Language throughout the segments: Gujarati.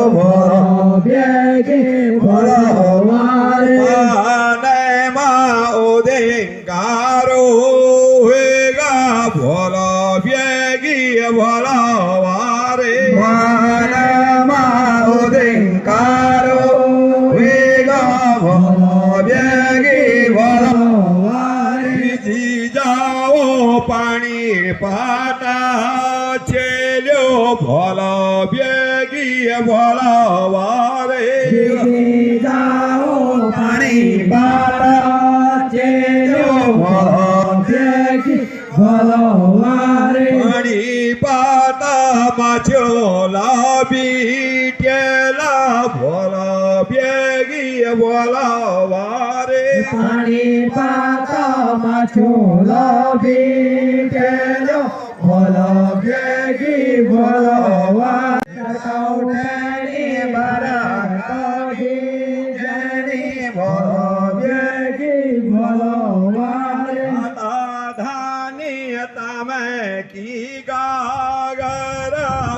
ભોલો બેગી ભોલો વારે અને માં ઉદિંગારો વેગા ભોલો બેગી ભોલો વારે માનમાં ઉદિંકારો વેગા ભોલો બેગી ભોલો વારે જાઓ પાણી પાટા છેલ્યો ભોલો બેગી ભોલો વારે જાઓ પાણી બાટા ચેલો ભોલો બેગી ભોલો વારે પાણી પાટા માછો લાભી ટેલા ભોલો બેગી ભોલો વારે પાણી પાતામાં છોલો બીટેલો ભોલો બેગી ભોલો વારી બરા કઢી જેની ભોલો બેગી ભોલો વારે ધાની તમે કી ગાગર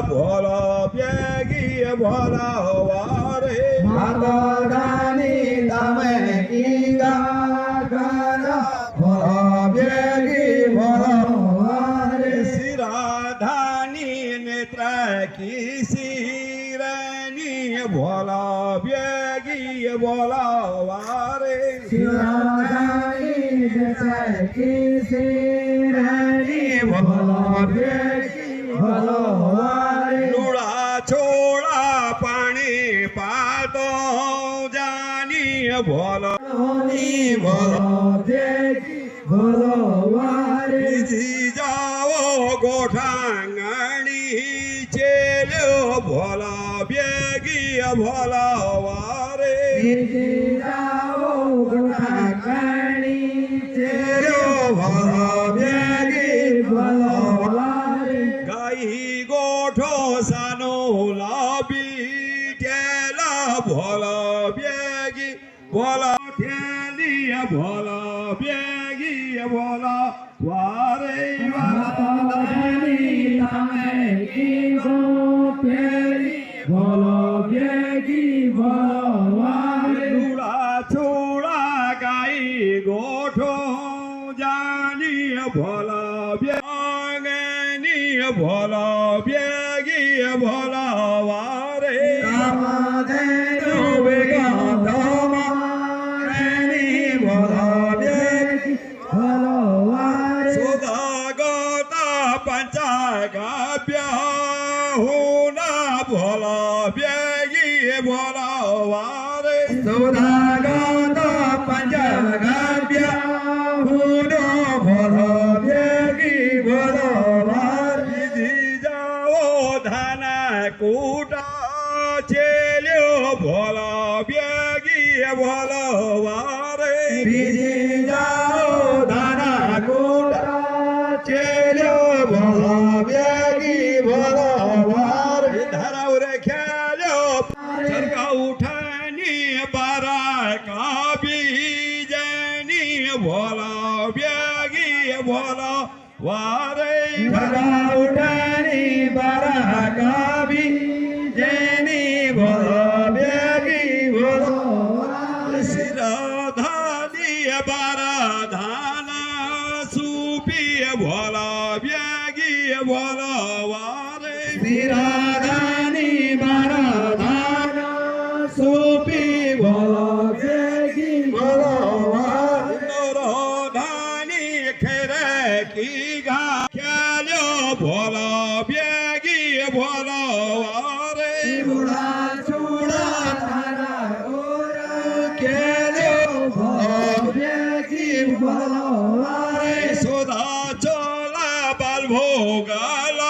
ભોલો બેગી ભોલો વારે માતોડાની તમે કીગા ગરા ભોલો બેગી ભોલો વારે રાધાની નેત્ર કી શિરની ભોલો બેગી ભોલો વારે શિવરાની જસકી સિરની ભોલો બેગી ભોલો વારે લુડા છોડા પાણી પાતો જાની ભોલો ભોલો બેગી ભોલો વારે બીજી જાઓ ગોઠાંગણી ચેલ્યો ભોલો બેગી ભોલો વારે જાઓ ગોઠા કાણી ચેલો ભોલો બેગી ભોલો વારે ગાઈ ગોઠો સાનો લાબી ટેલા ભોલો બેગી ભોલો ઠેલી ભોલો બેગી ભોલો વારે માતાની તમે કીગો પેલી ભોલો બેગી ભોલો વારે લુડા છોડા ગાઈ ગોઠો જાની ભોલો બેગની ભોલો બેગી ભોલો વારે કામધેનુ બેગા ધમાની ભોલો બેગી ભોલો વારે સુદાગતા પંચાગાભ્યા હુના ભોલો બેગી ભોલો વારે સુદાગત પંચગાભ્યા હુનો ભોલો બેગી ભોલો વારે જાઓ ધાના કૂટા છેલ્યો ભોલો બેગી ભોલો વારે બીજી જાઓ દાના કોટા ચેલ્યો ભોલો બેગી ભોલો વારે ધરાવ રે ખ્યાલ્યો સરકા ઉઠાની બારા કાબી જેની ભોલો બેગી ભોલો વારે ઘડા ઉઠાની બારા કાબી જેની ભોલો બેગી ભોલો વારે રાધાની બારા ધાના સુપી ભોલો બેગી ભોલો વારે રાધાની બારા ધાના સોપી ભોલો બેગી ભોલો વારે રાધાની ખેરે કી ઘા ખ્યાલ્યો ભોલો બેગી ભોલો વારે બુડા ચૂડા તારા ઓરા કેલ્યો ભોલો બેગી ભોલો વારે સોદા ચોલા બાલ ભોગાલા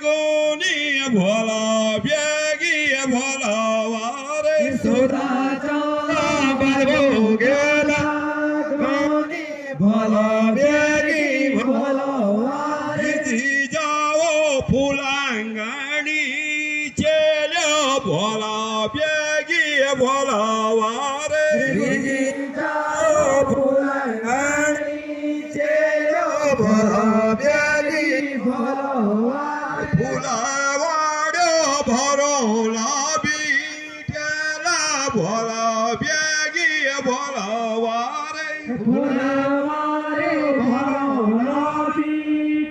ગોની ભોલો બેગી ભોલો વારે સુરા ચોલા બાલવો ગેલા ગોની ભોલો બેગી ભોલો વારે જી જાઓ ફૂલાંગણી ચેલ્યો ભોલો બેગી ભોલો વારે બીજી જાઓ ફૂલાંગણી ચેલ્યો ભોલો બેગી ભોલો વારે ફૂલાવાડ્યો ભરો भोला बेगी भोलावारे भोलावारे भोलावारी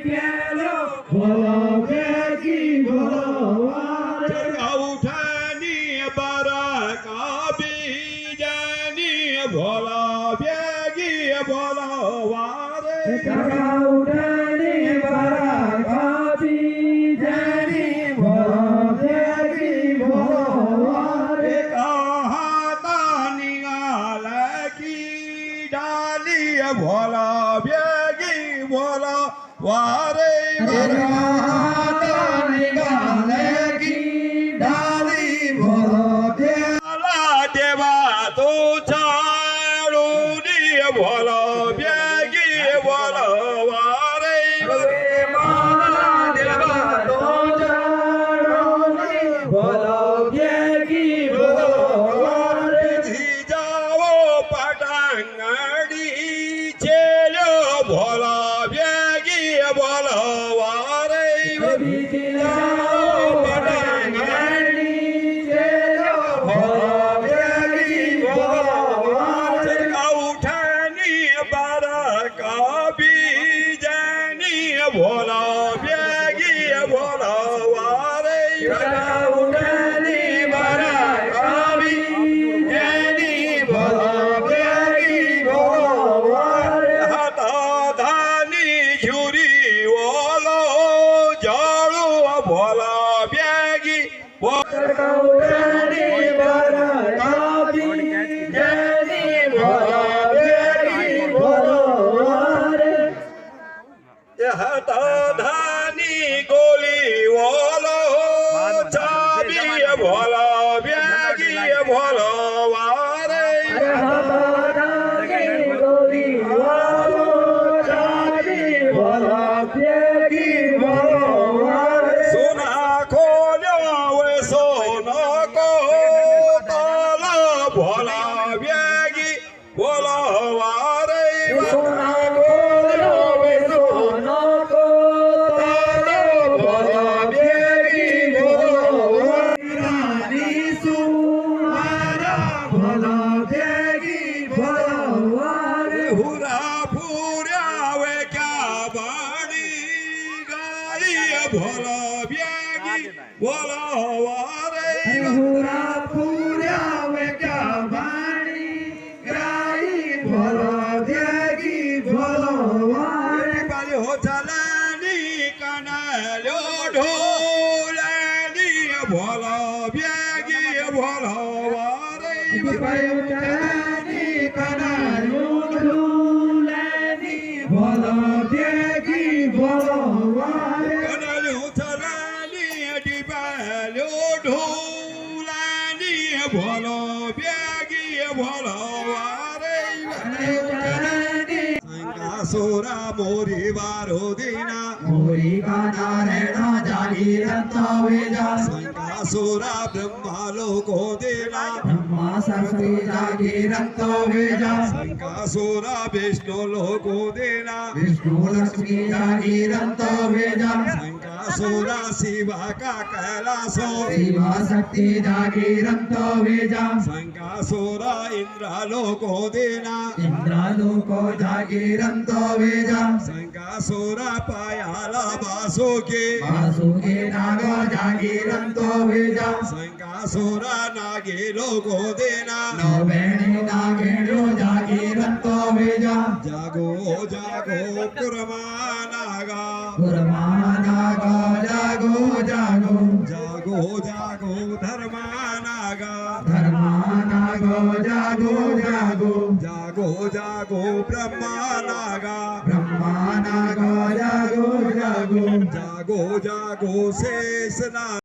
केलो भोला बेगी भोलावारे उठानी बरका बीजानी भोला बेगी भोलावारे उड़ाने बरका बीजानी भोला बेगी भोलावारे भोला बेगी भोला वारे भोला देवा तो चारूनी भोला बेगी भोला वारे जाओ पटांगड़ी चलो भोला बेगी भोला वारे उठानी बरका बीजानी भोला बेगी भोला वारे हता धानी झुरी ओलो जाड़ू भोला बेगी हता धानी गोली ओलो चाबी भोला बेगी भोला वारे सोना खोलो वे सोना को ताला भोला बेगी भोला वारे हुरा पूरा वे क्या बाणी गाई भोला बेगी भोला वारे बाली हो चलानी कनालो ढोलानी भोला बेगी भोला वारे कनालो चलानी डिबालो ढोलानी भोला बेगी भोला वारे सोरा मोरी वारो देना सोरा ब्रह्मा लोको देना सोरा विष्णु लोको देना सोरा शिवा का कैलासो सोरा इंद्र लोको देना सोरा पायाला बासो के सोरा नागे लोको देना जागो जागो कुरमानागा जागो जागो धर्मानागा जागो जागो ब्रह्मानागा जागो जागो शेषना